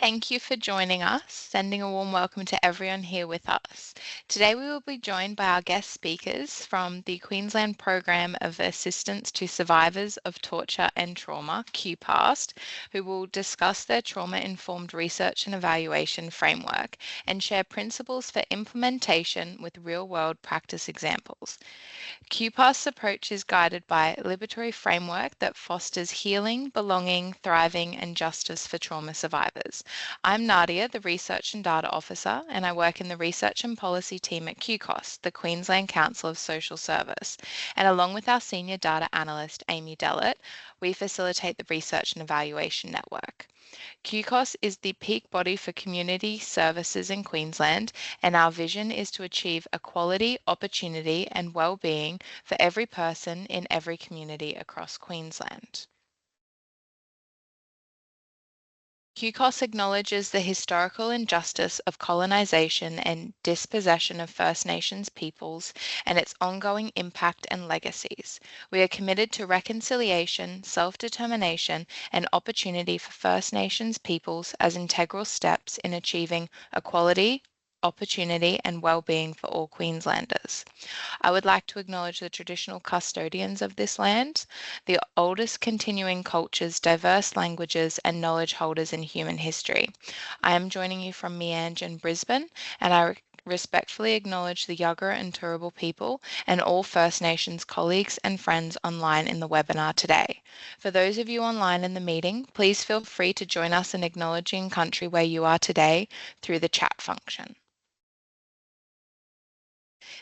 Thank you for joining us, sending a warm welcome to everyone here with us. Today we will be joined by our guest speakers from the Queensland Program of Assistance to Survivors of Torture and Trauma, QPASTT, who will discuss their trauma-informed research and evaluation framework and share principles for implementation with real-world practice examples. QPAST's approach is guided by a liberatory framework that fosters healing, belonging, thriving, and justice for trauma survivors. I'm Nadia, the Research and Data Officer, and I work in the Research and Policy team at QCOSS, the Queensland Council of Social Service. And along with our Senior Data Analyst, Amy Dellett, we facilitate the Research and Evaluation Network. QCOSS is the peak body for community services in Queensland, and our vision is to achieve equality, opportunity, and well-being for every person in every community across Queensland. QCOSS acknowledges the historical injustice of colonisation and dispossession of First Nations peoples and its ongoing impact and legacies. We are committed to reconciliation, self-determination, and opportunity for First Nations peoples as integral steps in achieving equality, opportunity, and well-being for all Queenslanders. I would like to acknowledge the traditional custodians of this land, the oldest continuing cultures, diverse languages, and knowledge holders in human history. I am joining you from Meanjin in Brisbane, and I respectfully acknowledge the Yagara and Turrbal people and all First Nations colleagues and friends online in the webinar today. For those of you online in the meeting, please feel free to join us in acknowledging country where you are today through the chat function.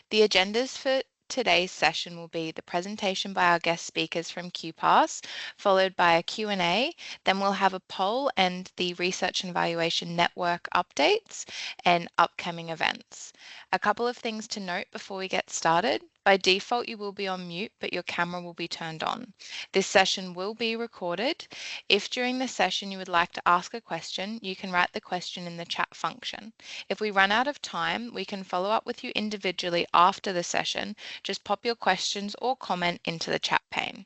The agendas for today's session will be the presentation by our guest speakers from QPASS, followed by a Q&A. Then we'll have a poll and the Research and Evaluation Network updates and upcoming events. A couple of things to note before we get started. By default, you will be on mute, but your camera will be turned on. This session will be recorded. If during the session you would like to ask a question, you can write the question in the chat function. If we run out of time, we can follow up with you individually after the session. Just pop your questions or comment into the chat pane.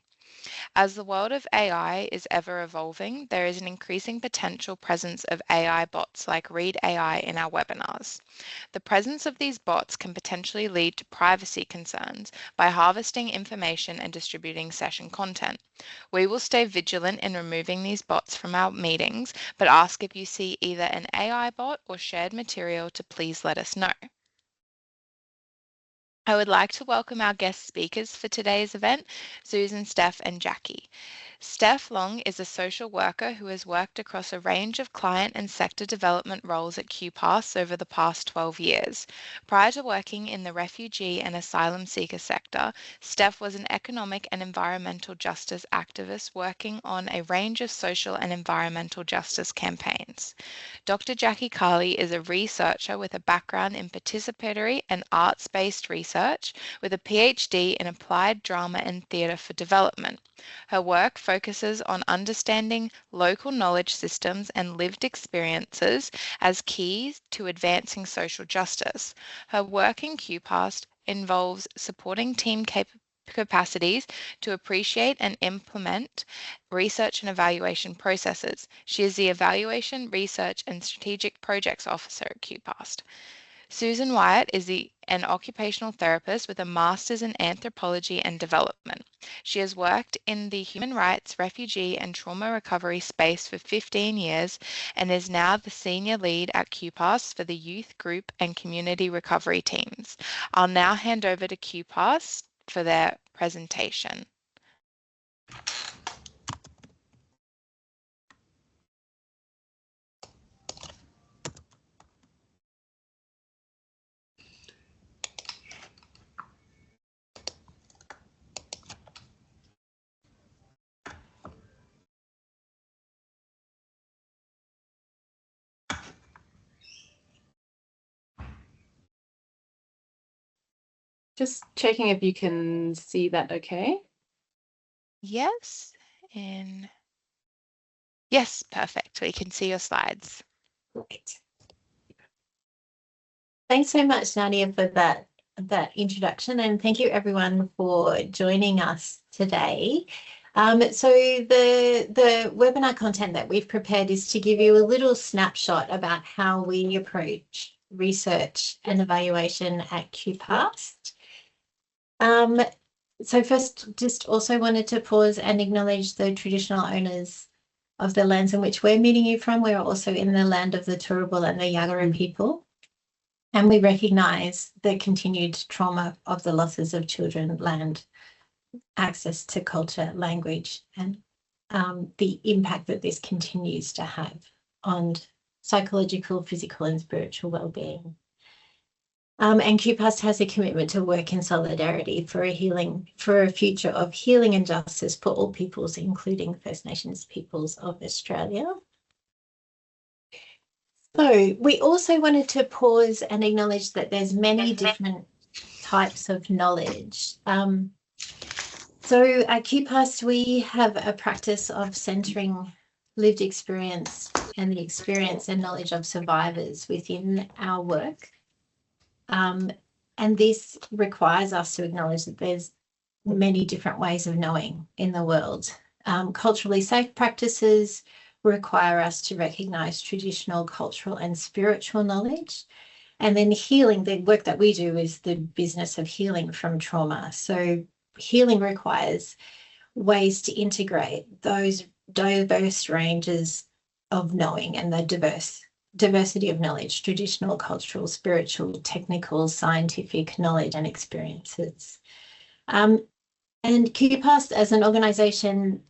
As the world of AI is ever evolving, there is an increasing potential presence of AI bots like Read AI in our webinars. The presence of these bots can potentially lead to privacy concerns by harvesting information and distributing session content. We will stay vigilant in removing these bots from our meetings, but ask if you see either an AI bot or shared material to please let us know. I would like to welcome our guest speakers for today's event, Susan, Steph, and Jackie. Steph Long is a social worker who has worked across a range of client and sector development roles at QPASS over the past 12 years. Prior to working in the refugee and asylum seeker sector, Steph was an economic and environmental justice activist working on a range of social and environmental justice campaigns. Dr. Jackie Kauli is a researcher with a background in participatory and arts-based research with a PhD in applied drama and theatre for development. Her work focuses on understanding local knowledge systems and lived experiences as keys to advancing social justice. Her work in QPASTT involves supporting team capacities to appreciate and implement research and evaluation processes. She is the Evaluation, Research and Strategic Projects Officer at QPASTT. Susan Wyatt is an occupational therapist with a master's in anthropology and development. She has worked in the human rights, refugee and trauma recovery space for 15 years and is now the senior lead at QPASS for the youth group and community recovery teams. I'll now hand over to QPASS for their presentation. Just checking if you can see that okay? Yes, and yes, perfect. We can see your slides. Great. Thanks so much, Nadia, for that introduction, and thank you everyone for joining us today. So the webinar content that we've prepared is to give you a little snapshot about how we approach research and evaluation at QPASTT. So first, just also wanted to pause and acknowledge the traditional owners of the lands in which we're meeting you from. We're also in the land of the Turrbal and the Yagara people. And we recognise the continued trauma of the losses of children, land, access to culture, language, and the impact that this continues to have on psychological, physical, and spiritual well-being. And QPASTT has a commitment to work in solidarity for a future of healing and justice for all peoples, including First Nations peoples of Australia. So we also wanted to pause and acknowledge that there's many different types of knowledge. So at QPASTT, we have a practice of centering lived experience and the experience and knowledge of survivors within our work. And this requires us to acknowledge that there's many different ways of knowing in the world. Culturally safe practices require us to recognise traditional, cultural and spiritual knowledge. And then healing, the work that we do is the business of healing from trauma. So healing requires ways to integrate those diverse ranges of knowing and the diversity of knowledge, traditional, cultural, spiritual, technical, scientific knowledge and experiences. And QPASTT as an organisation,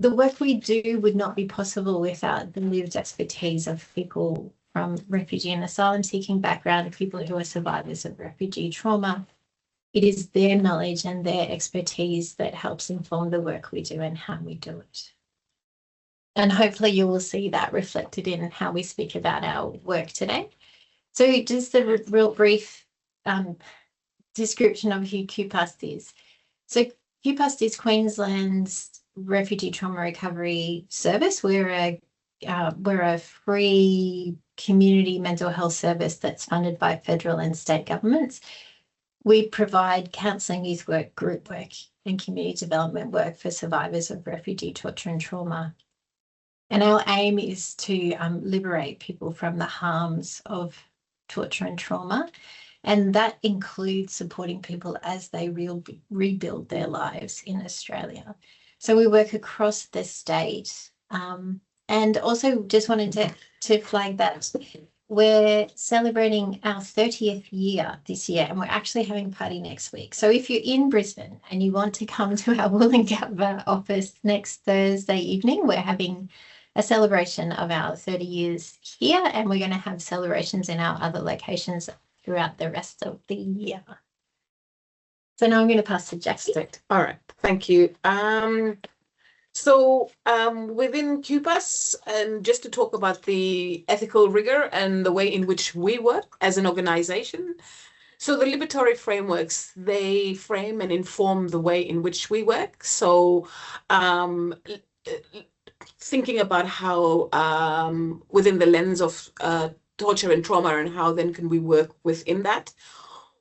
the work we do would not be possible without the lived expertise of people from refugee and asylum seeking background, people who are survivors of refugee trauma. It is their knowledge and their expertise that helps inform the work we do and how we do it. And hopefully you will see that reflected in how we speak about our work today. So just a real brief description of who QPASTT is. So QPASTT is Queensland's refugee trauma recovery service. We're a free community mental health service that's funded by federal and state governments. We provide counselling, youth work, group work and community development work for survivors of refugee torture and trauma. And our aim is to liberate people from the harms of torture and trauma. And that includes supporting people as they rebuild their lives in Australia. So we work across the state. And also just wanted to flag that we're celebrating our 30th year this year, and we're actually having a party next week. So if you're in Brisbane and you want to come to our Wollongabba office next Thursday evening, we're having a celebration of our 30 years here, and we're going to have celebrations in our other locations throughout the rest of the year. So now I'm going to pass to Jackie. All right, thank you. So within QPASTT, and just to talk about the ethical rigor and the way in which we work as an organization. So the liberatory frameworks, they frame and inform the way in which we work. So thinking about how within the lens of torture and trauma, and how then can we work within that.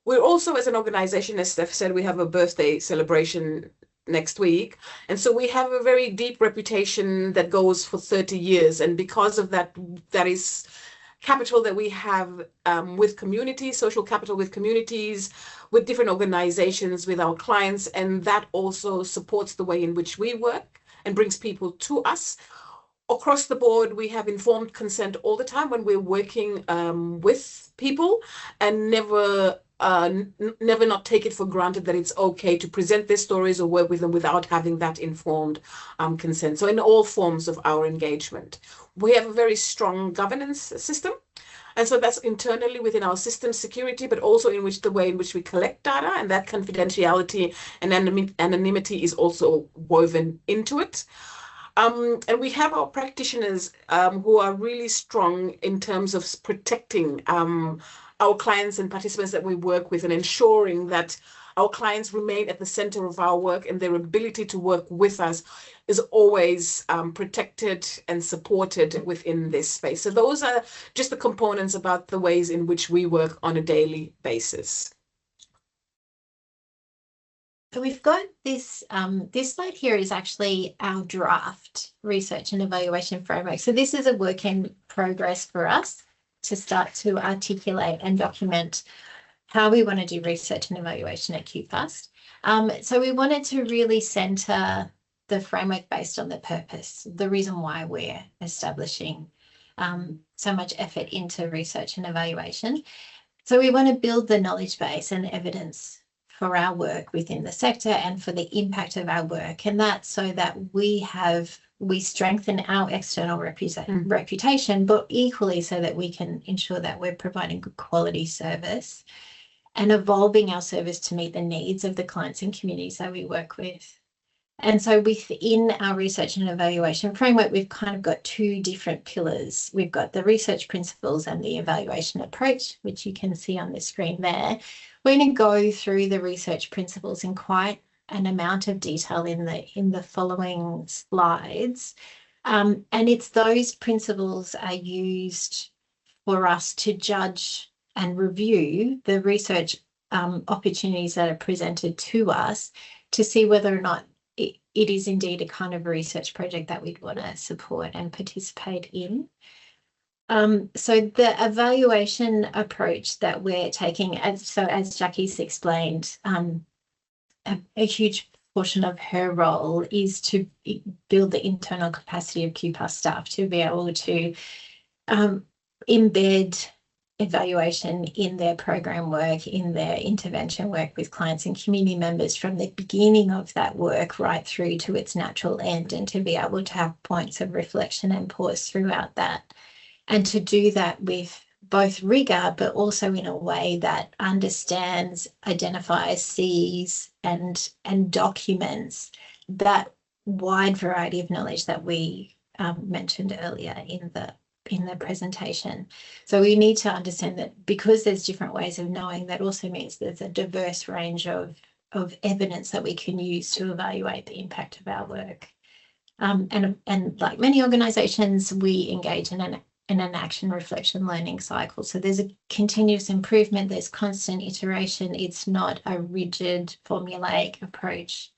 We're also, as an organization, as Steph said, we have a birthday celebration next week. And so we have a very deep reputation that goes for 30 years. And because of that, that is capital that we have with communities, social capital with communities, with different organizations, with our clients. And that also supports the way in which we work and brings people to us. Across the board, we have informed consent all the time when we're working with people, and never not take it for granted that it's okay to present their stories or work with them without having that informed consent. So in all forms of our engagement, we have a very strong governance system. And so that's internally within our system security, but also in which the way in which we collect data, and that confidentiality and anonymity is also woven into it. And we have our practitioners who are really strong in terms of protecting our clients and participants that we work with, and ensuring that our clients remain at the center of our work, and their ability to work with us is always protected and supported within this space. So those are just the components about the ways in which we work on a daily basis. So we've got this, this slide here is actually our draft research and evaluation framework. So this is a work in progress for us to start to articulate and document how we want to do research and evaluation at QPASTT. So we wanted to really centre the framework based on the purpose, the reason why we're establishing so much effort into research and evaluation. So we want to build the knowledge base and evidence for our work within the sector and for the impact of our work, and that's so that we strengthen our external reputation, but equally so that we can ensure that we're providing good quality service and evolving our service to meet the needs of the clients and communities that we work with. And so within our research and evaluation framework, we've kind of got two different pillars. We've got the research principles and the evaluation approach, which you can see on the screen there. We're going to go through the research principles in quite an amount of detail in the following slides. And it's those principles are used for us to judge and review the research opportunities that are presented to us to see whether or not it is indeed a kind of research project that we'd want to support and participate in. So the evaluation approach that we're taking, as Jackie's explained, a huge portion of her role is to build the internal capacity of QPASTT staff to be able to embed evaluation in their program work, in their intervention work with clients and community members from the beginning of that work right through to its natural end, and to be able to have points of reflection and pause throughout that, and to do that with both rigor but also in a way that understands, identifies, sees and documents that wide variety of knowledge that we mentioned earlier in the presentation. So we need to understand that because there's different ways of knowing, that also means there's a diverse range of evidence that we can use to evaluate the impact of our work. And like many organisations, we engage in an action, reflection, learning cycle. So there's a continuous improvement, there's constant iteration. It's not a rigid formulaic approach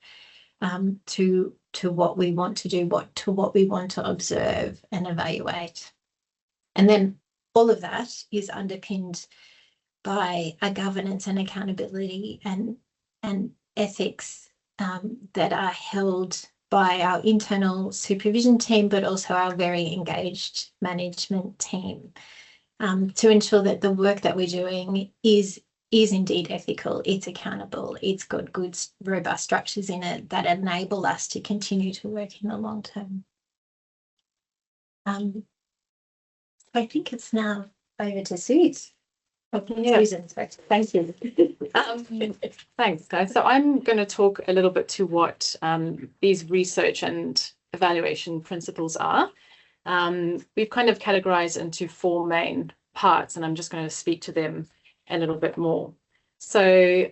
to what we want to do, what we want to observe and evaluate. And then all of that is underpinned by a governance and accountability and ethics that are held by our internal supervision team, but also our very engaged management team, to ensure that the work that we're doing is indeed ethical, it's accountable, it's got good, robust structures in it that enable us to continue to work in the long term. I think it's now over to Suze. Susan, thank you. Thanks, guys. So I'm going to talk a little bit to what these research and evaluation principles are. We've kind of categorized into four main parts, and I'm just going to speak to them a little bit more. So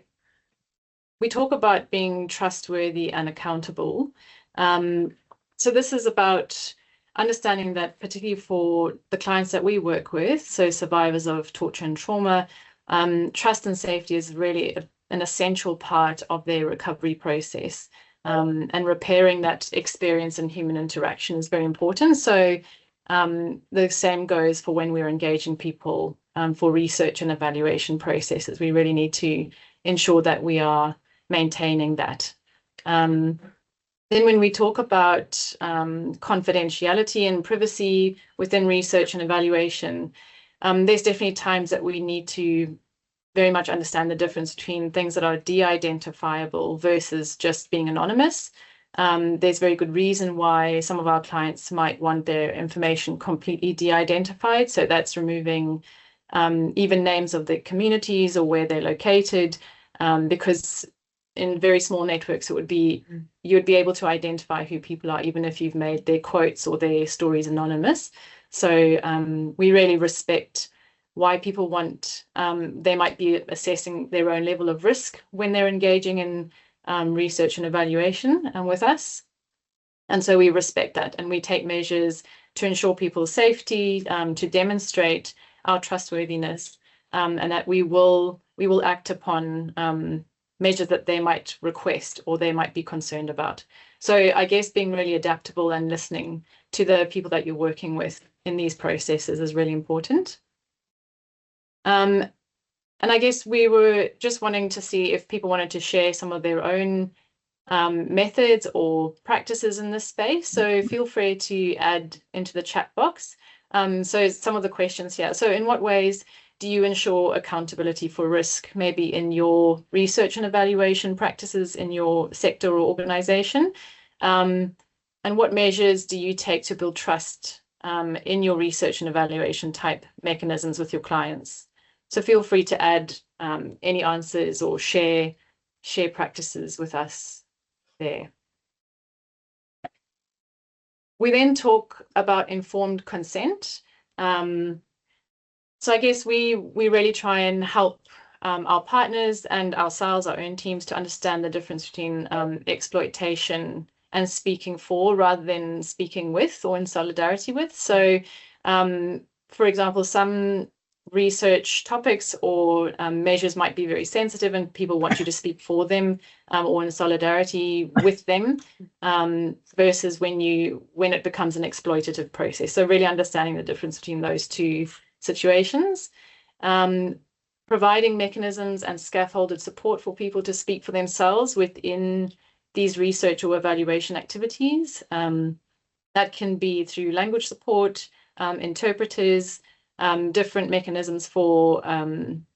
we talk about being trustworthy and accountable. So this is about understanding that, particularly for the clients that we work with, so survivors of torture and trauma, trust and safety is really an essential part of their recovery process. And repairing that experience in human interaction is very important. So the same goes for when we're engaging people for research and evaluation processes. We really need to ensure that we are maintaining that. Then when we talk about confidentiality and privacy within research and evaluation, there's definitely times that we need to very much understand the difference between things that are de-identifiable versus just being anonymous. There's very good reason why some of our clients might want their information completely de-identified. So that's removing even names of the communities or where they're located, because in very small networks, it would be, you would be able to identify who people are, even if you've made their quotes or their stories anonymous. So we really respect why people want, they might be assessing their own level of risk when they're engaging in research and evaluation with us. And so we respect that, and we take measures to ensure people's safety, to demonstrate our trustworthiness, and that we will act upon measures that they might request or they might be concerned about. So I guess being really adaptable and listening to the people that you're working with in these processes is really important. And I guess we were just wanting to see if people wanted to share some of their own methods or practices in this space. So feel free to add into the chat box. So some of the questions here. So in what ways do you ensure accountability for risk, maybe in your research and evaluation practices in your sector or organization? And what measures do you take to build trust in your research and evaluation type mechanisms with your clients? So feel free to add any answers or share practices with us there. We then talk about informed consent. So I guess we really try and help our partners and ourselves, our own teams, to understand the difference between exploitation and speaking for rather than speaking with or in solidarity with. So for example, some research topics or measures might be very sensitive and people want you to speak for them or in solidarity with them versus when it becomes an exploitative process. So really understanding the difference between those two situations. Providing mechanisms and scaffolded support for people to speak for themselves within these research or evaluation activities. That can be through language support, interpreters, different mechanisms for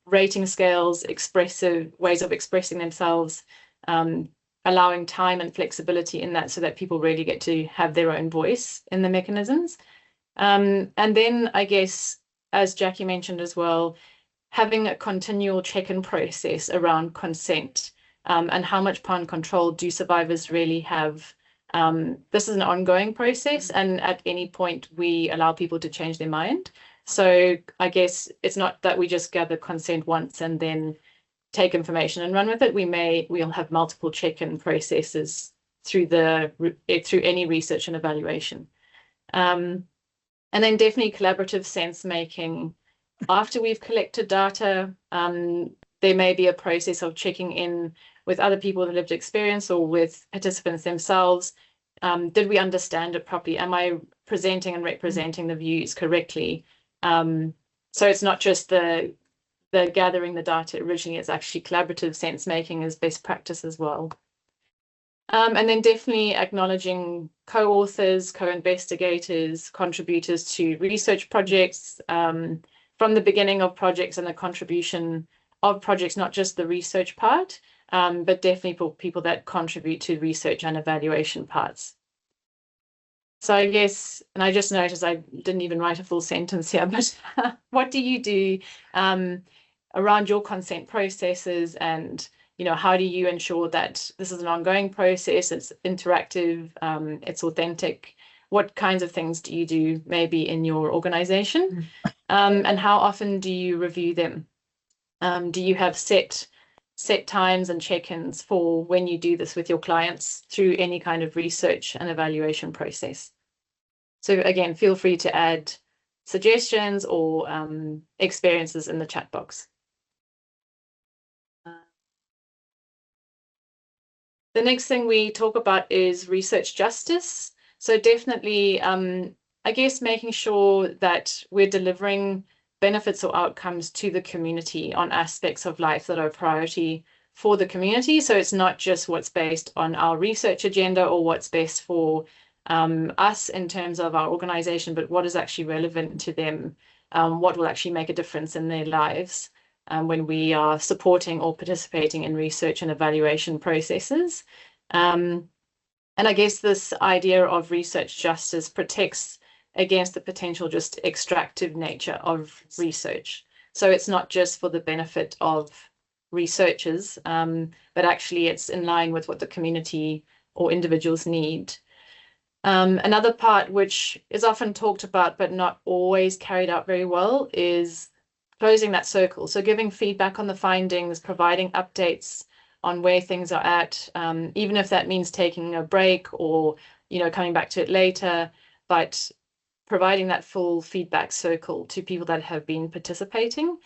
rating scales, expressive ways of expressing themselves, allowing time and flexibility in that so that people really get to have their own voice in the mechanisms. And then I guess, as Jackie mentioned as well, having a continual check-in process around consent and how much power and control do survivors really have. This is an ongoing process, and at any point we allow people to change their mind. So I guess it's not that we just gather consent once and then take information and run with it. We'll have multiple check-in processes through any research and evaluation. And then definitely collaborative sense making. After we've collected data, there may be a process of checking in with other people with lived experience or with participants themselves. Did we understand it properly? Am I presenting and representing the views correctly? So it's not just the gathering the data originally, it's actually collaborative sense making as best practice as well. And then definitely acknowledging co-authors, co-investigators, contributors to research projects from the beginning of projects and the contribution of projects, not just the research part, but definitely for people that contribute to research and evaluation parts. So I guess, and I just noticed I didn't even write a full sentence here, but what do you do around your consent processes, and how do you ensure that this is an ongoing process, it's interactive, it's authentic? What kinds of things do you do maybe in your organization? And how often do you review them? Do you have set times and check-ins for when you do this with your clients through any kind of research and evaluation process? So again, feel free to add suggestions or experiences in the chat box. The next thing we talk about is research justice. So definitely, I guess, making sure that we're delivering benefits or outcomes to the community on aspects of life that are a priority for the community. So it's not just what's based on our research agenda or what's best for us in terms of our organization, but what is actually relevant to them, what will actually make a difference in their lives when we are supporting or participating in research and evaluation processes. And I guess this idea of research justice protects against the potential just extractive nature of research. So it's not just for the benefit of researchers, but actually it's in line with what the community or individuals need. Another part which is often talked about but not always carried out very well is closing that circle. So giving feedback on the findings, providing updates on where things are at, even if that means taking a break or coming back to it later, but providing that full feedback circle to people that have been participating.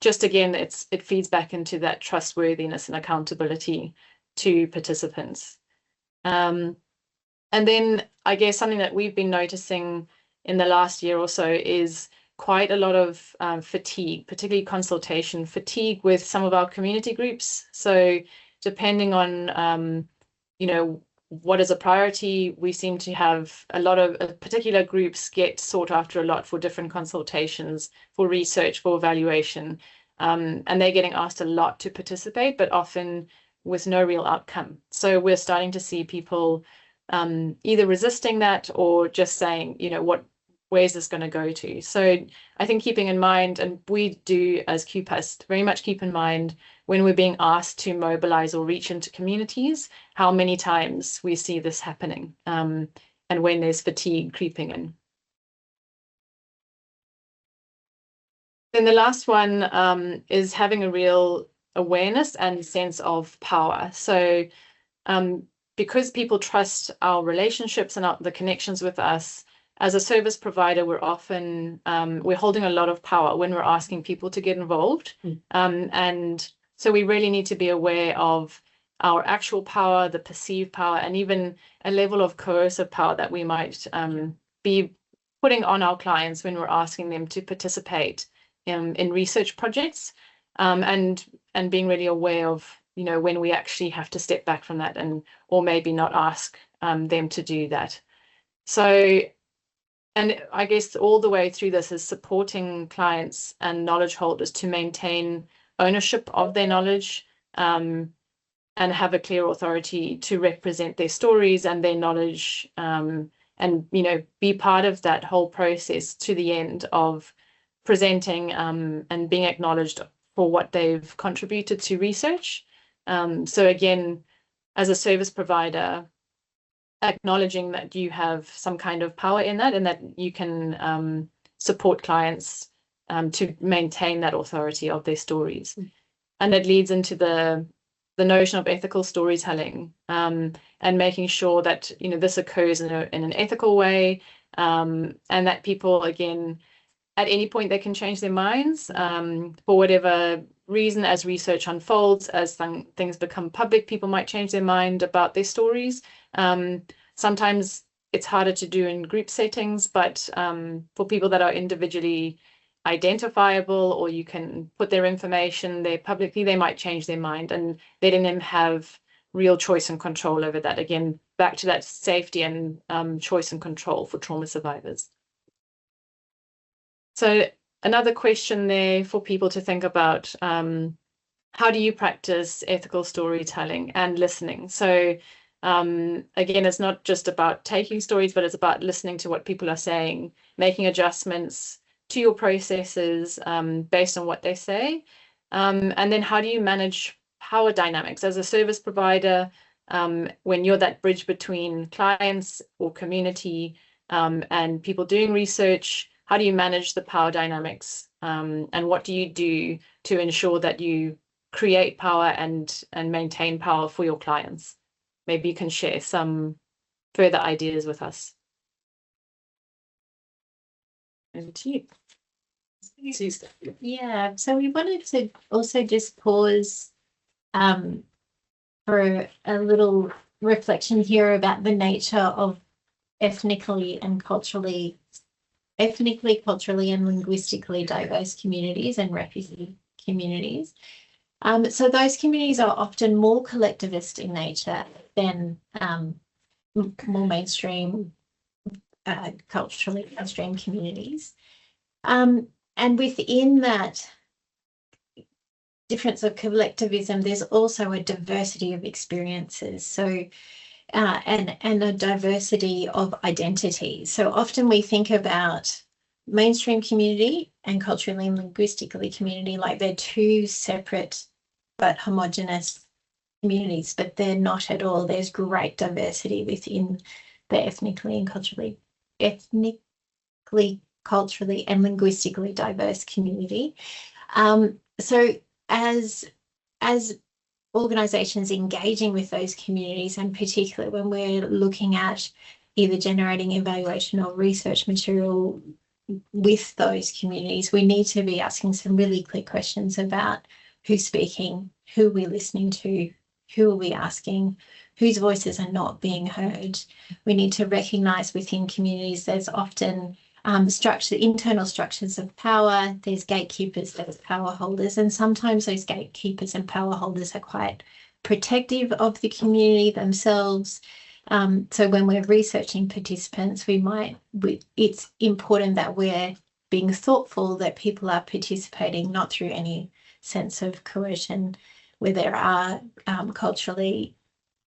Just again, it feeds back into that trustworthiness and accountability to participants. And then I guess something that we've been noticing in the last year or so is quite a lot of fatigue, particularly consultation fatigue with some of our community groups. So depending on, you know, what is a priority, we seem to have a lot of particular groups get sought after a lot for different consultations, for research, for evaluation, and they're getting asked a lot to participate, but often with no real outcome. So we're starting to see people either resisting that or just saying, you know, where's this going to go to? So I think keeping in mind, and we do as QPASTT very much keep in mind when we're being asked to mobilize or reach into communities, how many times we see this happening, and when there's fatigue creeping in. Then the last one is having a real awareness and sense of power. So because people trust our relationships and the connections with us, as a service provider, we're often, we're holding a lot of power when we're asking people to get involved. And so we really need to be aware of our actual power, the perceived power, and even a level of coercive power that we might be putting on our clients when we're asking them to participate in research projects, and being really aware of, you know, when we actually have to step back from that or maybe not ask them to do that. So, and I guess all the way through this is supporting clients and knowledge holders to maintain ownership of their knowledge, and have a clear authority to represent their stories and their knowledge, and, you know, be part of that whole process to the end of presenting and being acknowledged for what they've contributed to research. So again, as a service provider, acknowledging that you have some kind of power in that and that you can support clients to maintain that authority of their stories. And it leads into the notion of ethical storytelling, and making sure that, you know, this occurs in an ethical way, and that people, again, at any point they can change their minds for whatever reason. As research unfolds, as things become public, people might change their mind about their stories. Sometimes it's harder to do in group settings, but for people that are individually identifiable, or you can put their information there publicly, they might change their mind, and letting them have real choice and control over that. Again, back to that safety and choice and control for trauma survivors. So another question there for people to think about, how do you practice ethical storytelling and listening? So again, it's not just about taking stories, but it's about listening to what people are saying, making adjustments to your processes based on what they say. And then how do you manage power dynamics as a service provider, when you're that bridge between clients or community and people doing research? How do you manage the power dynamics, and what do you do to ensure that you create power and maintain power for your clients? Maybe you can share some further ideas with us. Over to you. Yeah, so we wanted to also just pause for a little reflection here about the nature of ethnically, culturally and linguistically diverse communities and refugee communities. So those communities are often more collectivist in nature than more mainstream, culturally mainstream communities. And within that difference of collectivism, there's also a diversity of experiences. So and a diversity of identities. So often we think about mainstream community and culturally and linguistically community like they're two separate but homogenous communities, but they're not at all. There's great diversity within the ethnically, culturally and linguistically diverse community. So as organisations engaging with those communities, and particularly when we're looking at either generating evaluation or research material with those communities, we need to be asking some really clear questions about who's speaking, who we're listening to, who are we asking, whose voices are not being heard. We need to recognise within communities there's often internal structures of power, there's gatekeepers, there's power holders, and sometimes those gatekeepers and power holders are quite protective of the community themselves. So when we're researching participants, it's important that we're being thoughtful that people are participating not through any sense of coercion, where there are culturally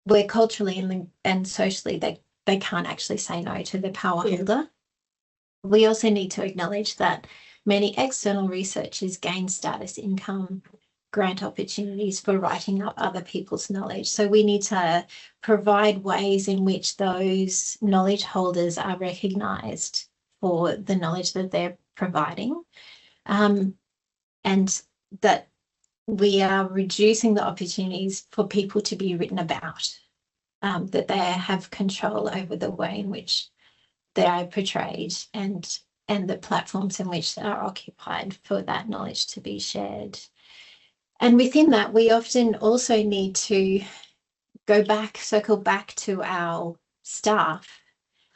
and socially they can't actually say no to the power holder. We also need to acknowledge that many external researchers gain status, income, grant opportunities for writing up other people's knowledge. So we need to provide ways in which those knowledge holders are recognised for the knowledge that they're providing, and that we are reducing the opportunities for people to be written about, that they have control over the way in which they are portrayed and the platforms in which they are occupied for that knowledge to be shared. And within that, we often also need to circle back to our staff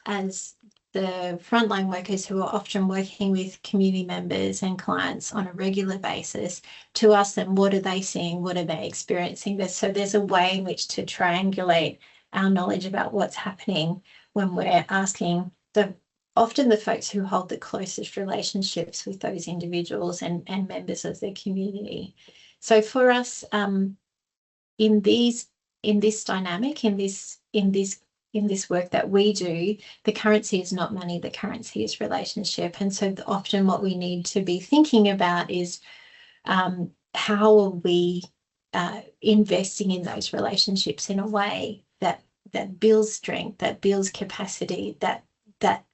as the frontline workers who are often working with community members and clients on a regular basis, to ask them, what are they seeing? What are they experiencing? So there's a way in which to triangulate our knowledge about what's happening when we're asking often the folks who hold the closest relationships with those individuals and members of their community. So for us, in this dynamic, in this work that we do, the currency is not money, the currency is relationship. And so often what we need to be thinking about is how are we investing in those relationships in a way that builds strength, that builds capacity, that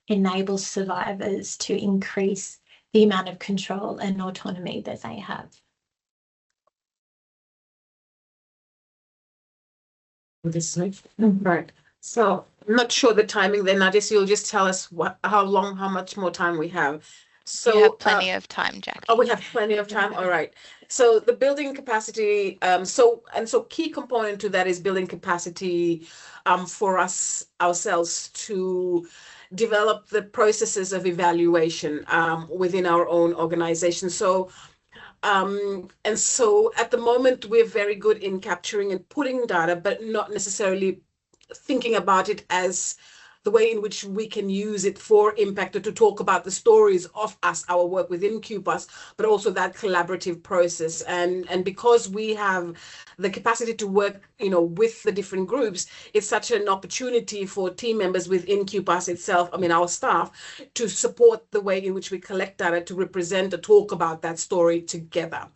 enables survivors to increase the amount of control and autonomy that they have. Right. So I'm not sure the timing then, Nadia, so you'll just tell us how much more time we have. So we have plenty of time, Jackie. Oh, we have plenty of time. All right. So the building capacity, so key component to that is building capacity for us ourselves to develop the processes of evaluation within our own organization. So and so at the moment, we're very good in capturing and putting data, but not necessarily thinking about it as the way in which we can use it for impact, or to talk about the stories of us, our work within QPASTT, but also that collaborative process. And because we have the capacity to work, with the different groups, it's such an opportunity for team members within QPASTT itself, our staff, to support the way in which we collect data to represent or talk about that story together.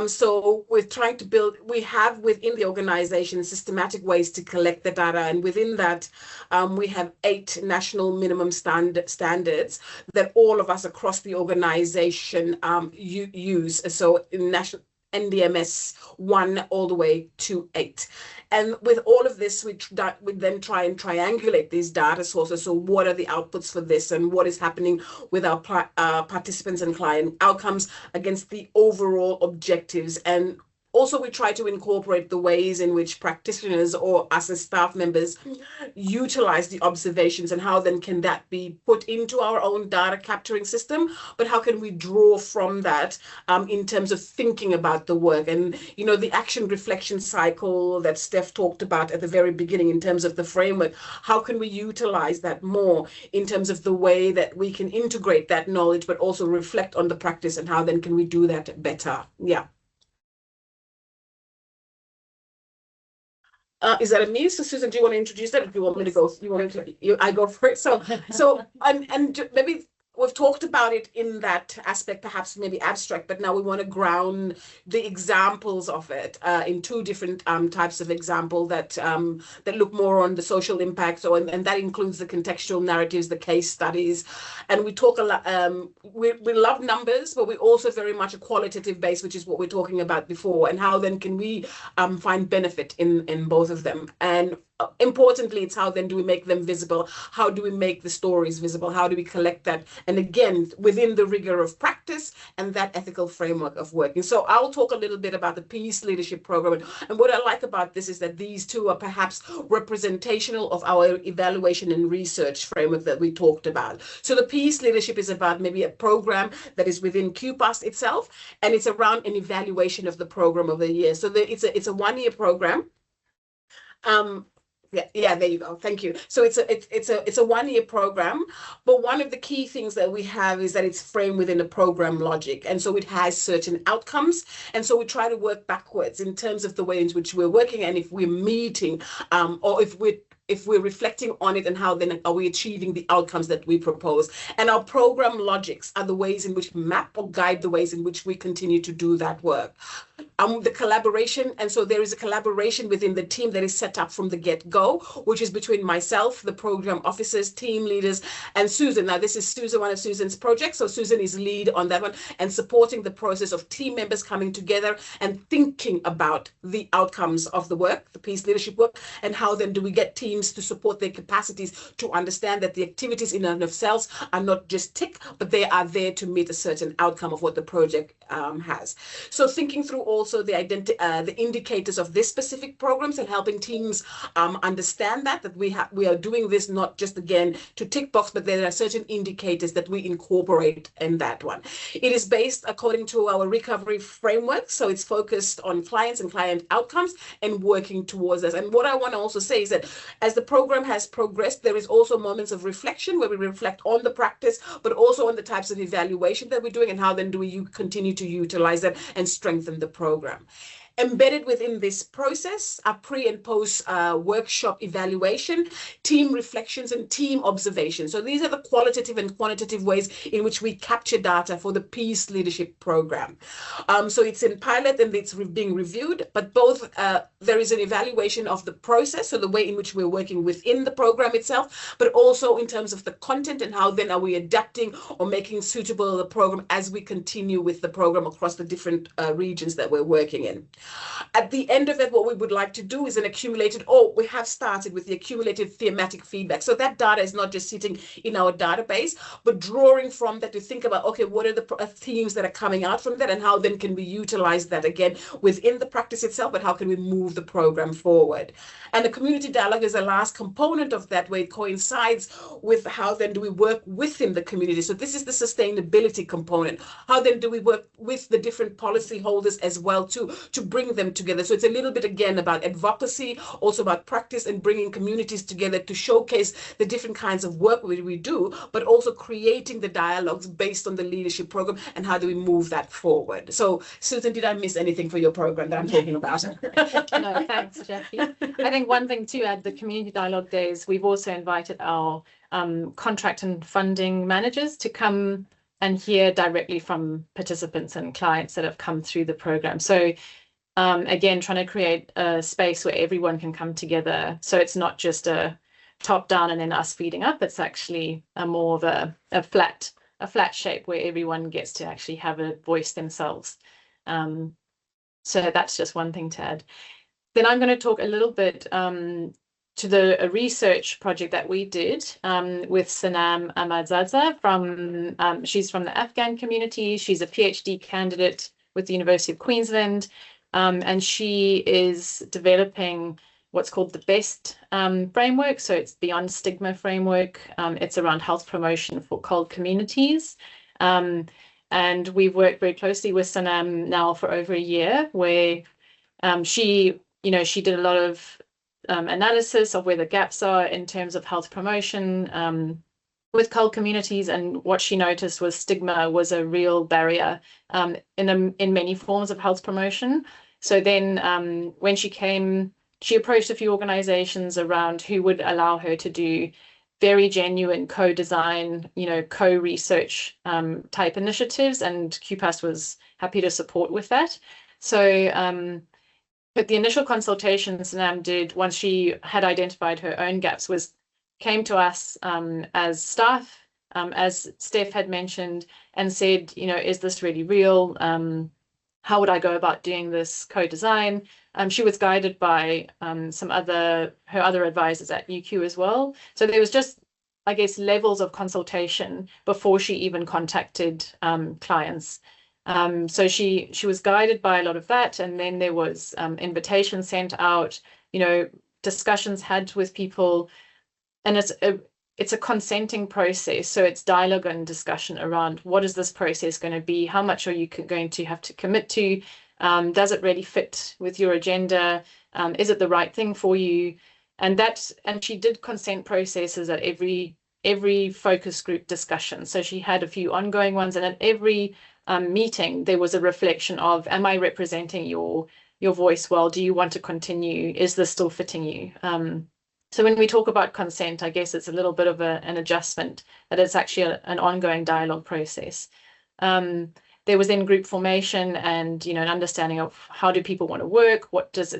So we're trying to we have within the organization systematic ways to collect the data, and within that, we have 8 national minimum standards that all of us across the organization use. So in national NDMS 1 all the way to 8. And with all of this, we then try and triangulate these data sources. So what are the outputs for this, and what is happening with our participants and client outcomes against the overall objectives. And also, we try to incorporate the ways in which practitioners or us as staff members utilize the observations, and how then can that be put into our own data capturing system, but how can we draw from that in terms of thinking about the work. And, the action reflection cycle that Steph talked about at the very beginning in terms of the framework, how can we utilize that more in terms of the way that we can integrate that knowledge, but also reflect on the practice, and how then can we do that better? Yeah. Is that a me? So Susan, do you want to introduce that? Or do you want me to go? I go for it. So and maybe we've talked about it in that aspect, perhaps maybe abstract, but now we want to ground the examples of it in 2 different types of example that look more on the social impact. So and that includes the contextual narratives, the case studies, and we talk a lot. We love numbers, but we also very much a qualitative base, which is what we're talking about before. And how then can we find benefit in both of them? And importantly, it's how then do we make them visible? How do we make the stories visible? How do we collect that? And again, within the rigor of practice and that ethical framework of working. So I'll talk a little bit about the Peace Leadership Program. And what I like about this is that these two are perhaps representational of our evaluation and research framework that we talked about. So the Peace Leadership is about maybe a program that is within QPASTT itself, and it's around an evaluation of the program of the year. So it's a one-year program. Yeah, there you go. Thank you. So it's a one-year program, but one of the key things that we have is that it's framed within a program logic, and so it has certain outcomes, and so we try to work backwards in terms of the way in which we're working, and if we're meeting, or if we're reflecting on it, and how then are we achieving the outcomes that we propose. And our program logics are the ways in which map or guide the ways in which we continue to do that work. The collaboration, and so there is a collaboration within the team that is set up from the get-go, which is between myself, the program officers, team leaders, and Susan. Now, this is Susan, one of Susan's projects, so Susan is lead on that one and supporting the process of team members coming together and thinking about the outcomes of the work, the peace leadership work, and how then do we get teams to support their capacities to understand that the activities in and of themselves are not just tick, but they are there to meet a certain outcome of what the project has. So thinking through also the indicators of this specific programs and helping teams understand that we are doing this not just again to tick box, but there are certain indicators that we incorporate in that one. It is based according to our recovery framework, so it's focused on clients and client outcomes and working towards us. And what I want to also say is that as the program has progressed, there is also moments of reflection where we reflect on the practice, but also on the types of evaluation that we're doing and how then do we continue to utilize that and strengthen the program. Embedded within this process are pre and post workshop evaluation, team reflections, and team observations. So these are the qualitative and quantitative ways in which we capture data for the Peace Leadership Program. So it's in pilot and it's being reviewed, but both there is an evaluation of the process, so the way in which we're working within the program itself, but also in terms of the content and how then are we adapting or making suitable the program as we continue with the program across the different regions that we're working in. At the end of it, what we would like to do is an accumulated, we have started with the accumulated thematic feedback. So that data is not just sitting in our database, but drawing from that to think about, okay, what are the themes that are coming out from that and how then can we utilize that again within the practice itself, but how can we move the program forward? And the community dialogue is the last component of that, where it coincides with how then do we work within the community. So this is the sustainability component. How then do we work with the different policy holders as well to bring them together? So it's a little bit again about advocacy, also about practice and bringing communities together to showcase the different kinds of work we do, but also creating the dialogues based on the leadership program and how do we move that forward. So Susan, did I miss anything for your program that I'm talking about? No, thanks, Jackie. I think one thing to add, the community dialogue days, we've also invited our contract and funding managers to come and hear directly from participants and clients that have come through the program. So again, trying to create a space where everyone can come together. So it's not just a top down and then us feeding up. It's actually a more of a flat shape where everyone gets to actually have a voice themselves. So that's just one thing to add. Then I'm going to talk a little bit to the research project that we did with Sanam Ahmadzadza she's from the Afghan community. She's a PhD candidate with the University of Queensland. And she is developing what's called the BEST framework. So it's Beyond Stigma framework. It's around health promotion for CALD communities. And we've worked very closely with Sanam now for over a year, where she did a lot of analysis of where the gaps are in terms of health promotion with CALD communities, and what she noticed was stigma was a real barrier in many forms of health promotion. So then when she came, she approached a few organizations around who would allow her to do very genuine co-design, co-research type initiatives, and QPASTT was happy to support with that. So but the initial consultation Sanam did, once she had identified her own gaps, came to us as staff, as Steph had mentioned, and said, is this really real? how would I go about doing this co-design? She was guided by her other advisors at UQ as well. So there was just, I guess, levels of consultation before she even contacted clients. So she was guided by a lot of that, and then there was invitations sent out, discussions had with people, and it's a consenting process. So it's dialogue and discussion around what is this process going to be? How much are you going to have to commit to? Does it really fit with your agenda? Is it the right thing for you? And she did consent processes at every focus group discussion. So she had a few ongoing ones, and at every meeting there was a reflection of, am I representing your voice well? Do you want to continue? Is this still fitting you? So when we talk about consent, I guess it's a little bit of an adjustment, that it's actually an ongoing dialogue process. There was then group formation and, an understanding of how do people want to work?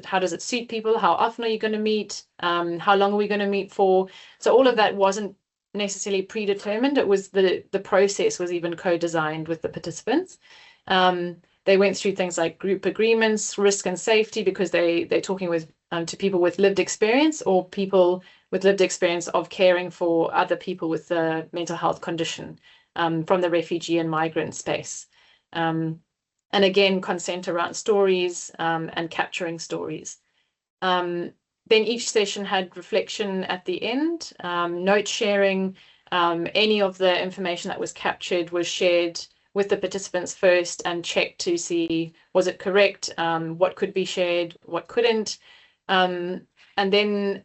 How does it suit people? How often are you going to meet? How long are we going to meet for? So all of that wasn't necessarily predetermined. It was the process was even co-designed with the participants. They went through things like group agreements, risk and safety, because they're talking with to people with lived experience, or people with lived experience of caring for other people with a mental health condition from the refugee and migrant space. And again, consent around stories and capturing stories. Then each session had reflection at the end, note sharing. Any of the information that was captured was shared with the participants first and checked to see, was it correct? What could be shared? What couldn't? And then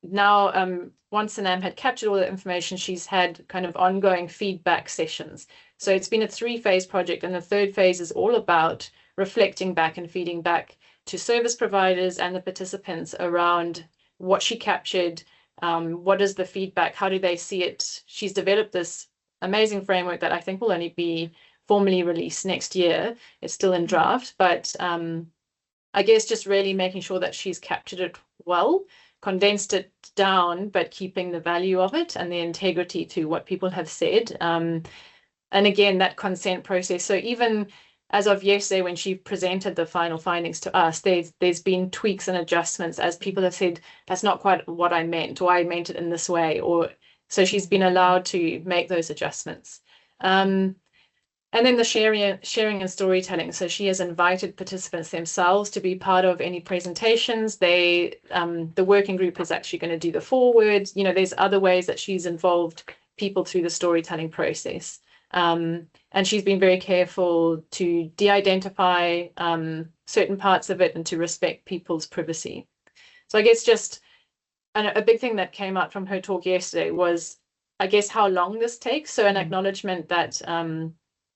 now, once Sanam had captured all the information, she's had kind of ongoing feedback sessions. So it's been a 3-phase project, and the 3rd phase is all about reflecting back and feeding back to service providers and the participants around what she captured, what is the feedback, how do they see it. She's developed this amazing framework that I think will only be formally released next year. It's still in draft, but I guess just really making sure that she's captured it well, condensed it down, but keeping the value of it and the integrity to what people have said. And again, that consent process. So even as of yesterday, when she presented the final findings to us, there's been tweaks and adjustments as people have said, that's not quite what I meant, or I meant it in this way, or so she's been allowed to make those adjustments. And then the sharing and storytelling. So she has invited participants themselves to be part of any presentations. The working group is actually going to do the foreword. There's other ways that she's involved people through the storytelling process. And she's been very careful to de-identify certain parts of it and to respect people's privacy. So I guess just a big thing that came out from her talk yesterday was, I guess, how long this takes. So an acknowledgement that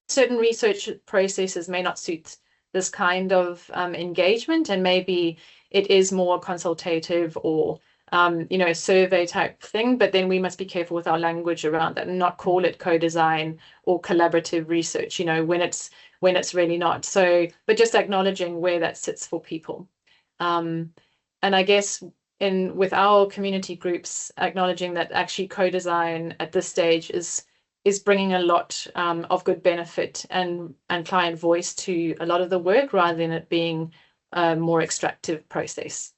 certain research processes may not suit this kind of engagement, and maybe it is more consultative or a survey type thing, but then we must be careful with our language around that and not call it co-design or collaborative research, when it's really not. So, but just acknowledging where that sits for people. And I guess with our community groups, acknowledging that actually co-design at this stage is bringing a lot of good benefit and client voice to a lot of the work, rather than it being a more extractive process.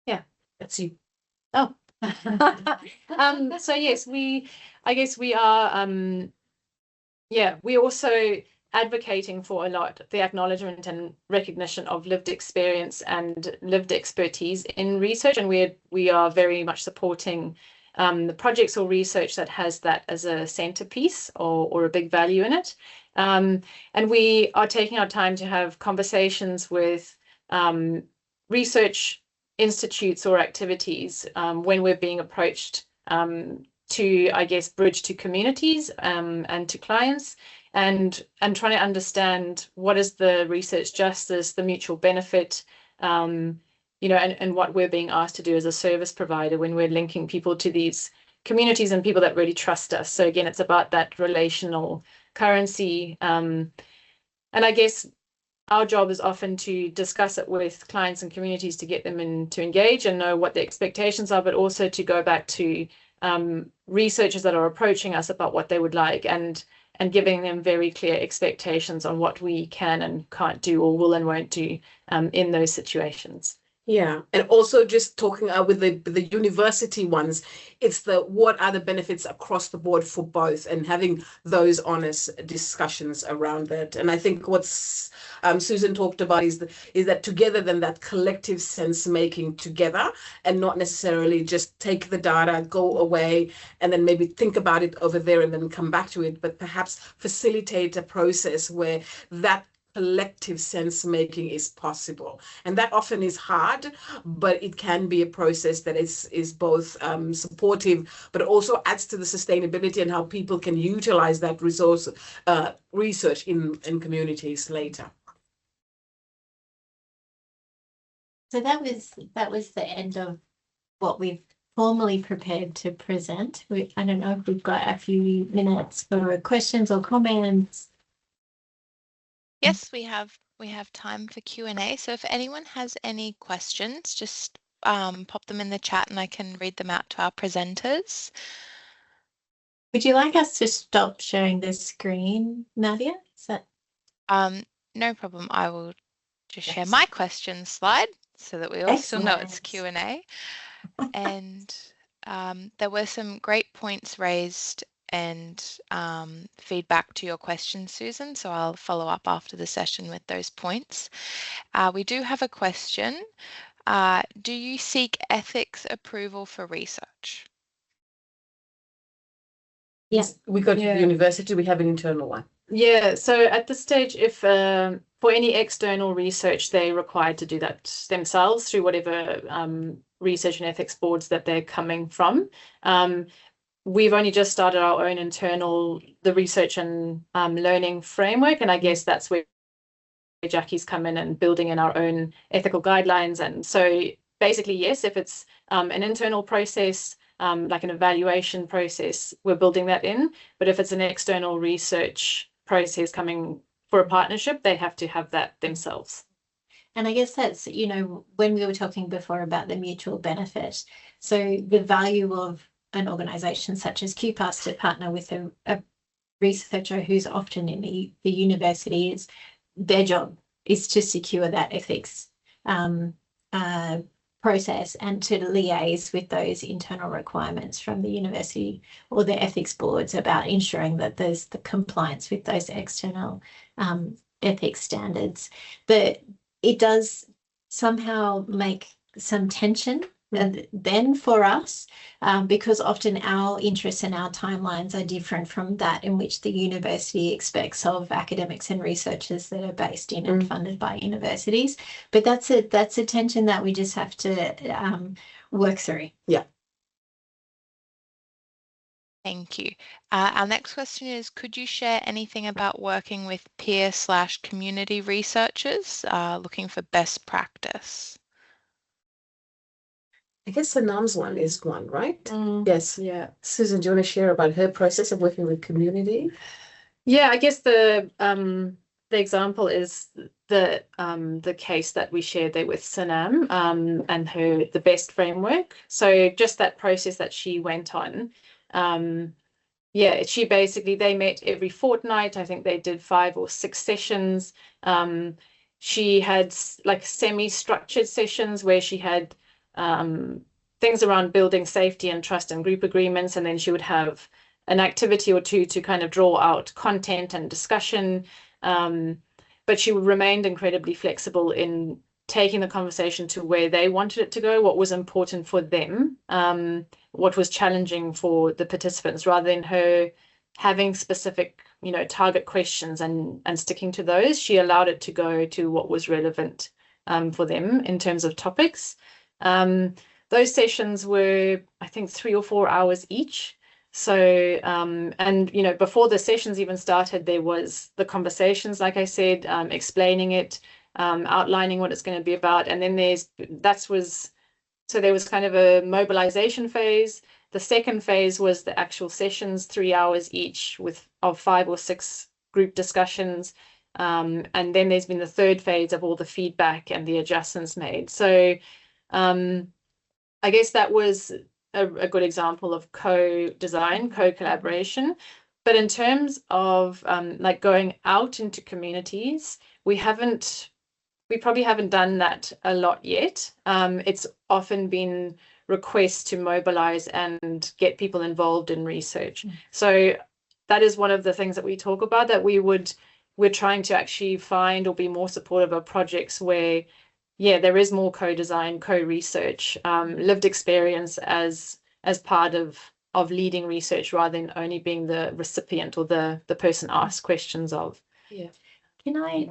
Yeah, that's you. Oh, so yes, I guess we are, we're also advocating for a lot the acknowledgement and recognition of lived experience and lived expertise in research, and we are very much supporting the projects or research that has that as a centerpiece or a big value in it. And we are taking our time to have conversations with research institutes or activities when we're being approached to, I guess, bridge to communities and to clients, and trying to understand what is the research justice, the mutual benefit, and what we're being asked to do as a service provider when we're linking people to these communities and people that really trust us. So again, it's about that relational currency. And I guess our job is often to discuss it with clients and communities to get them in to engage and know what the expectations are, but also to go back to researchers that are approaching us about what they would like, and and giving them very clear expectations on what we can and can't do or will and won't do in those situations. Yeah, and also just talking with the university ones, it's what are the benefits across the board for both, and having those honest discussions around that. And I think what's Susan talked about is that together, then that collective sense making together, and not necessarily just take the data, go away, and then maybe think about it over there and then come back to it, but perhaps facilitate a process where that collective sense making is possible. And that often is hard, but it can be a process that is both supportive, but also adds to the sustainability and how people can utilize that resource research in communities later. So that was the end of what we've formally prepared to present. I don't know if we've got a few minutes for questions or comments. Yes, we have time for Q&A. So if anyone has any questions, just pop them in the chat and I can read them out to our presenters. Would you like us to stop sharing the screen, Nadia? Is that... No problem. I will just share my questions slide so that we all still know it's Q&A. And there were some great points raised and feedback to your questions, Susan, so I'll follow up after the session with those points. We do have a question. Do you seek ethics approval for research? Yes. We go to the university, we have an internal one. Yeah, so at this stage, if for any external research, they're required to do that themselves through whatever research and ethics boards that they're coming from. We've only just started our own internal, the research and learning framework, and I guess that's where Jackie's come in and building in our own ethical guidelines. And so basically, yes, if it's an internal process, like an evaluation process, we're building that in. But if it's an external research process coming for a partnership, they have to have that themselves. And I guess that's, you know, when we were talking before about the mutual benefit. So the value of an organisation such as QPASTT to partner with a researcher who's often in the university, is their job is to secure that ethics process and to liaise with those internal requirements from the university or the ethics boards about ensuring that there's the compliance with those external ethics standards. But it does somehow make some tension then for us, because often our interests and our timelines are different from that in which the university expects of academics and researchers that are based in and funded by universities. But that's a tension that we just have to work through. Yeah. Thank you. Our next question is, could you share anything about working with peer/community researchers looking for best practice? I guess the NAMS one is one, right? Yes. Yeah. Susan, do you want to share about her process of working with community? Yeah, I guess the example is the case that we shared there with Sanam and the BEST framework. So just that process that she went on. She basically, they met every fortnight. I think they did 5 or 6 sessions. She had like semi-structured sessions where she had things around building safety and trust and group agreements, and then she would have an activity or two to kind of draw out content and discussion. But she remained incredibly flexible in taking the conversation to where they wanted it to go, what was important for them, what was challenging for the participants, rather than her having specific, target questions and sticking to those. She allowed it to go to what was relevant for them in terms of topics. Those sessions were, I think, 3 or 4 hours each. So, and, before the sessions even started, there was the conversations, like I said, explaining it, outlining what it's going to be about. And then there was kind of a mobilization phase. The second phase was the actual sessions, 3 hours each of 5 or 6 group discussions. And then there's been the third phase of all the feedback and the adjustments made. So I guess that was a good example of co-design, co-collaboration. But in terms of like going out into communities, we probably haven't done that a lot yet. It's often been requests to mobilize and get people involved in research. So that is one of the things that we talk about, that we're trying to actually find or be more supportive of projects where, yeah, there is more co-design, co-research, lived experience as part of leading research, rather than only being the recipient or the person asked questions of. Yeah. Can I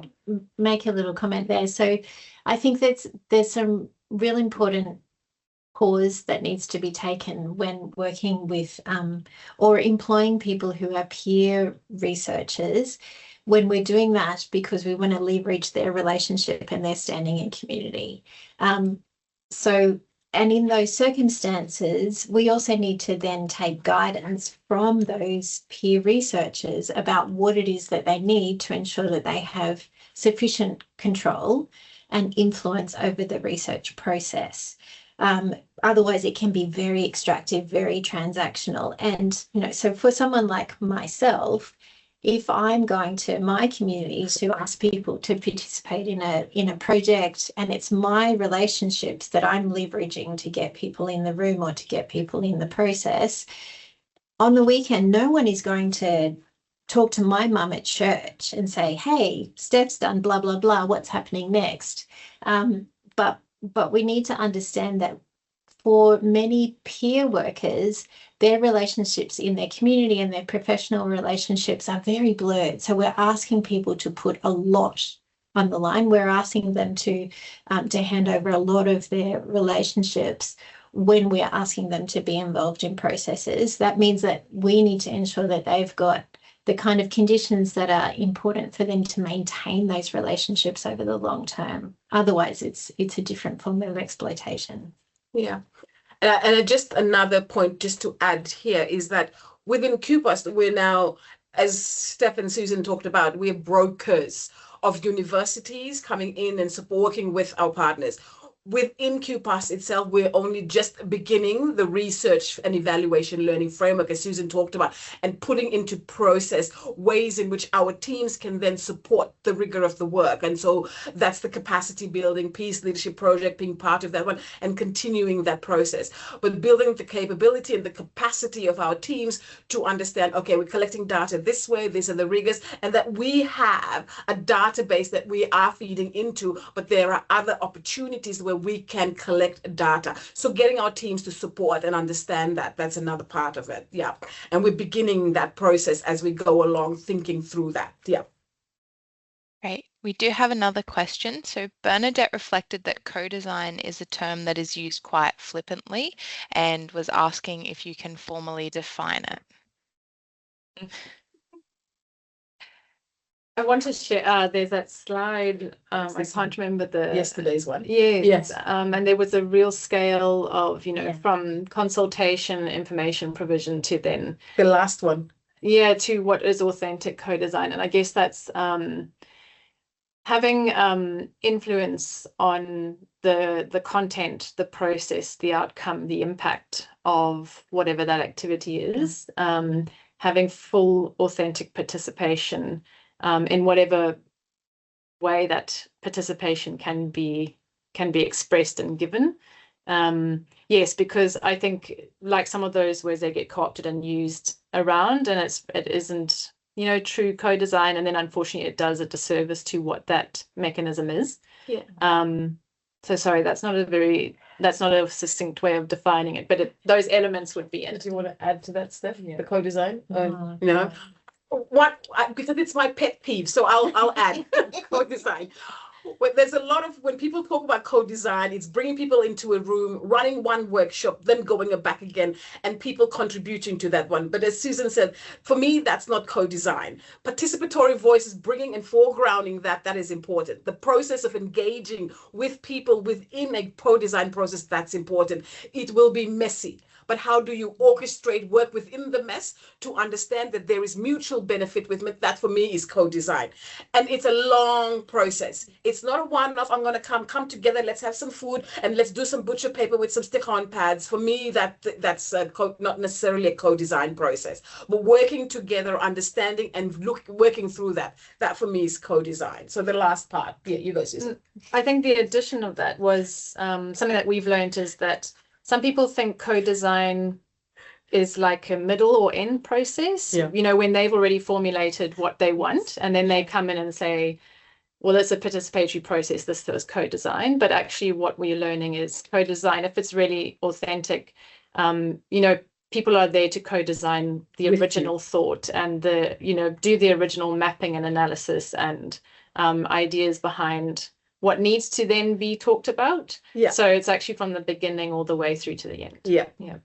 make a little comment there? So I think there's some real important pause that needs to be taken when working with or employing people who are peer researchers, when we're doing that because we want to leverage their relationship and their standing in community. And in those circumstances, we also need to then take guidance from those peer researchers about what it is that they need to ensure that they have sufficient control and influence over the research process. Otherwise, it can be very extractive, very transactional. And, so for someone like myself, if I'm going to my community to ask people to participate in a project, and it's my relationships that I'm leveraging to get people in the room or to get people in the process, on the weekend, no one is going to talk to my mum at church and say, hey, Steph's done blah, blah, blah, what's happening next? But we need to understand that for many peer workers, their relationships in their community and their professional relationships are very blurred. So we're asking people to put a lot on the line. We're asking them to hand over a lot of their relationships when we're asking them to be involved in processes. That means that we need to ensure that they've got the kind of conditions that are important for them to maintain those relationships over the long term. Otherwise, it's a different form of exploitation. Yeah. And just another point just to add here is that within QPASTT, we're now, as Steph and Susan talked about, we're brokers of universities coming in and working with our partners. Within QPASTT itself, we're only just beginning the research and evaluation learning framework, as Susan talked about, and putting into process ways in which our teams can then support the rigor of the work. And so that's the capacity building piece, leadership project being part of that one, and continuing that process. But building the capability and the capacity of our teams to understand, okay, we're collecting data this way, these are the rigors, and that we have a database that we are feeding into, but there are other opportunities where we can collect data. So getting our teams to support and understand that, that's another part of it. Yeah. And we're beginning that process as we go along, thinking through that. Yeah. Great. We do have another question. So Bernadette reflected that co-design is a term that is used quite flippantly and was asking if you can formally define it. I want to share, there's that slide, I can't remember Yesterday's one. Yes. And there was a real scale of, from consultation, information provision to then. The last one. Yeah, to what is authentic co-design. And I guess that's having influence on the content, the process, the outcome, the impact of whatever that activity is, having full authentic participation in whatever way that participation can be expressed and given. Yes, because I think like some of those words, they get co-opted and used around, and it isn't, true co-design, and then unfortunately it does a disservice to what that mechanism is. Yeah. So sorry, that's not a succinct way of defining it, but those elements would be in it. Do you want to add to that, Steph? Yeah. The co-design? Because it's my pet peeve, so I'll add co-design. There's a lot of, when people talk about co-design, it's bringing people into a room, running one workshop, then going back again, and people contributing to that one. But as Susan said, for me, that's not co-design. Participatory voices, bringing and foregrounding that is important. The process of engaging with people within a co-design process, that's important. It will be messy, but how do you orchestrate work within the mess to understand that there is mutual benefit with it? That for me is co-design. And it's a long process. It's not a one-off, I'm going to come together, let's have some food and let's do some butcher paper with some stick-on pads. For me, that's not necessarily a co-design process, but working together, understanding and working through that for me is co-design. So the last part, yeah, you go, Susan. I think the addition of that was something that we've learned is that some people think co-design is like a middle or end process, you know, when they've already formulated what they want, and then they come in and say, well, it's a participatory process, this is co-design. But actually what we're learning is co-design, if it's really authentic, you know, people are there to co-design the original thought and do the original mapping and analysis and ideas behind what needs to then be talked about. So it's actually from the beginning all the way through to the end.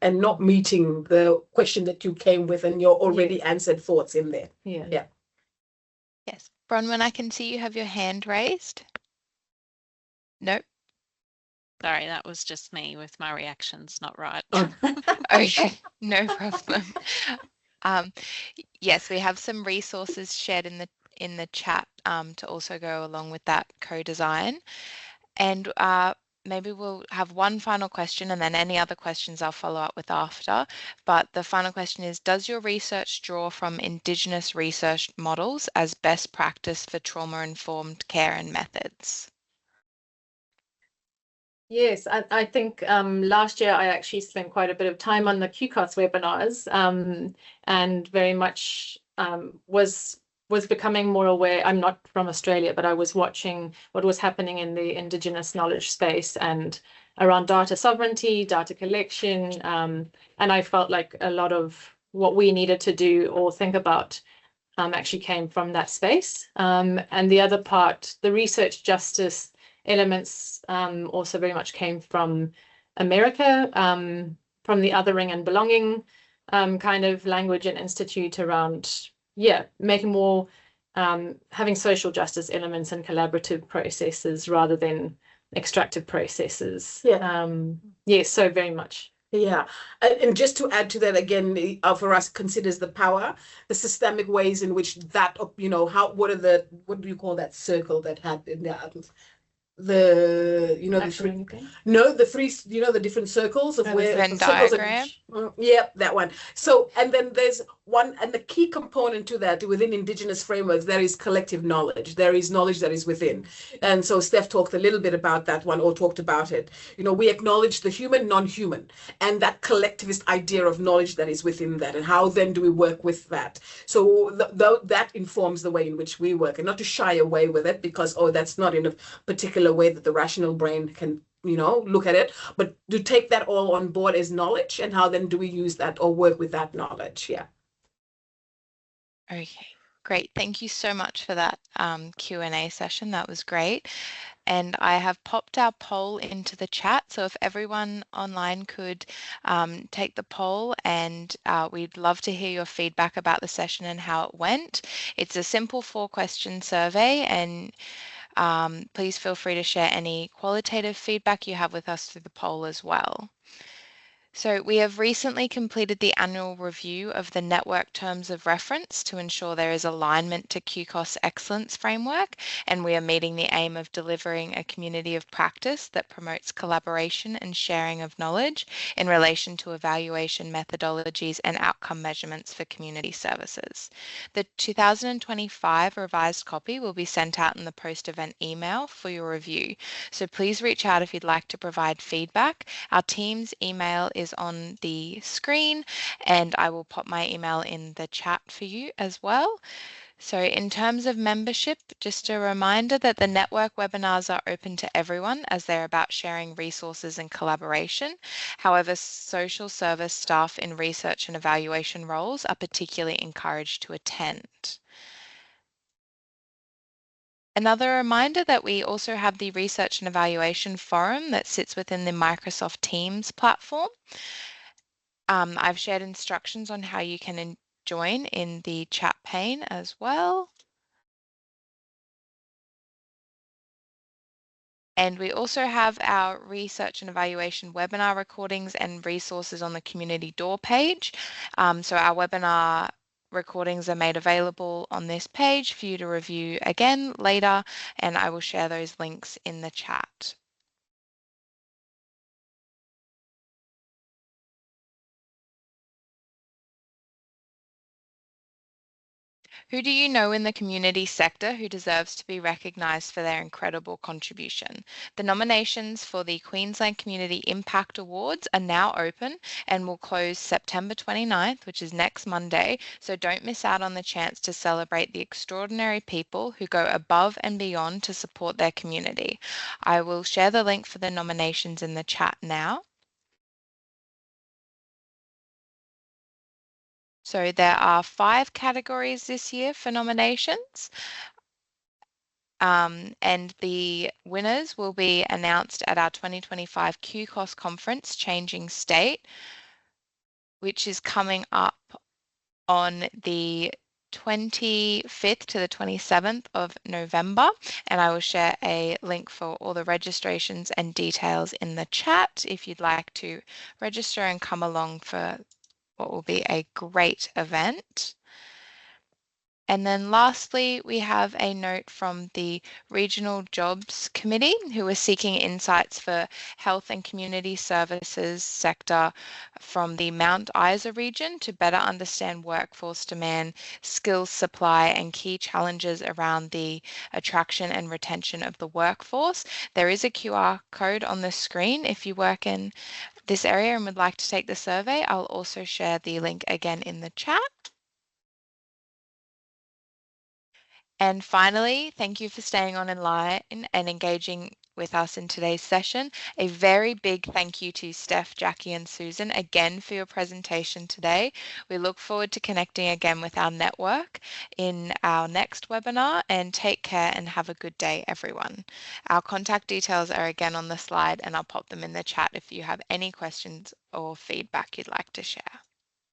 And not meeting the question that you came with and your already answered thoughts in there. Yes, Bronwyn, I can see you have your hand raised. Nope. Sorry, that was just me with my reactions, not right. Okay, no problem. Yes, we have some resources shared in the chat to also go along with that co-design. And maybe we'll have one final question and then any other questions I'll follow up with after. But the final question is, does your research draw from Indigenous research models as best practice for trauma-informed care and methods? Yes, I think last year I actually spent quite a bit of time on the QPASTT webinars and very much was becoming more aware. I'm not from Australia, but I was watching what was happening in the Indigenous knowledge space and around data sovereignty, data collection, and I felt like a lot of what we needed to do or think about actually came from that space. And the other part, the research justice elements also very much came from America, from the othering and belonging kind of language and institute around, making more, having social justice elements and collaborative processes rather than extractive processes. So very much. And just to add to that again, for us considers the power, the systemic ways in which that, what do you call that circle that had in there? The different circles of where Venn diagram. That one. So and then there's one, and the key component to that within Indigenous frameworks, there is collective knowledge. There is knowledge that is within. And so Steph talked a little bit about that one, or talked about it. We acknowledge the human, non-human, and that collectivist idea of knowledge that is within that, and how then do we work with that? So that informs the way in which we work, and not to shy away with it because that's not in a particular way that the rational brain can look at it, but to take that all on board as knowledge, and how then do we use that or work with that knowledge. Okay, great. Thank you so much for that Q&A session. That was great. And I have popped our poll into the chat. So if everyone online could take the poll, and we'd love to hear your feedback about the session and how it went. It's a simple 4-question survey, and please feel free to share any qualitative feedback you have with us through the poll as well. So we have recently completed the annual review of the network terms of reference to ensure there is alignment to QCOS's excellence framework, and we are meeting the aim of delivering a community of practice that promotes collaboration and sharing of knowledge in relation to evaluation methodologies and outcome measurements for community services. The 2025 revised copy will be sent out in the post-event email for your review. So please reach out if you'd like to provide feedback. Our team's email is on the screen, and I will pop my email in the chat for you as well. So in terms of membership, just a reminder that the network webinars are open to everyone as they're about sharing resources and collaboration. However, social service staff in research and evaluation roles are particularly encouraged to attend. Another reminder that we also have the Research and Evaluation Forum that sits within the Microsoft Teams platform. I've shared instructions on how you can join in the chat pane as well. And we also have our research and evaluation webinar recordings and resources on the community door page. So our webinar recordings are made available on this page for you to review again later, and I will share those links in the chat. Who do you know in the community sector who deserves to be recognised for their incredible contribution? The nominations for the Queensland Community Impact Awards are now open and will close September 29th, which is next Monday, so don't miss out on the chance to celebrate the extraordinary people who go above and beyond to support their community. I will share the link for the nominations in the chat now. So there are 5 categories this year for nominations. And the winners will be announced at our 2025 QPASTT conference, Changing State, which is coming up on the 25th to the 27th of November. And I will share a link for all the registrations and details in the chat if you'd like to register and come along for what will be a great event. And then lastly, we have a note from the Regional Jobs Committee, who are seeking insights for health and community services sector from the Mount Isa region to better understand workforce demand, skills supply, and key challenges around the attraction and retention of the workforce. There is a QR code on the screen if you work in this area and would like to take the survey. I'll also share the link again in the chat. And finally, thank you for staying on in line and engaging with us in today's session. A very big thank you to Steph, Jackie and Susan again for your presentation today. We look forward to connecting again with our network in our next webinar, and take care and have a good day, everyone. Our contact details are again on the slide, and I'll pop them in the chat if you have any questions or feedback you'd like to share.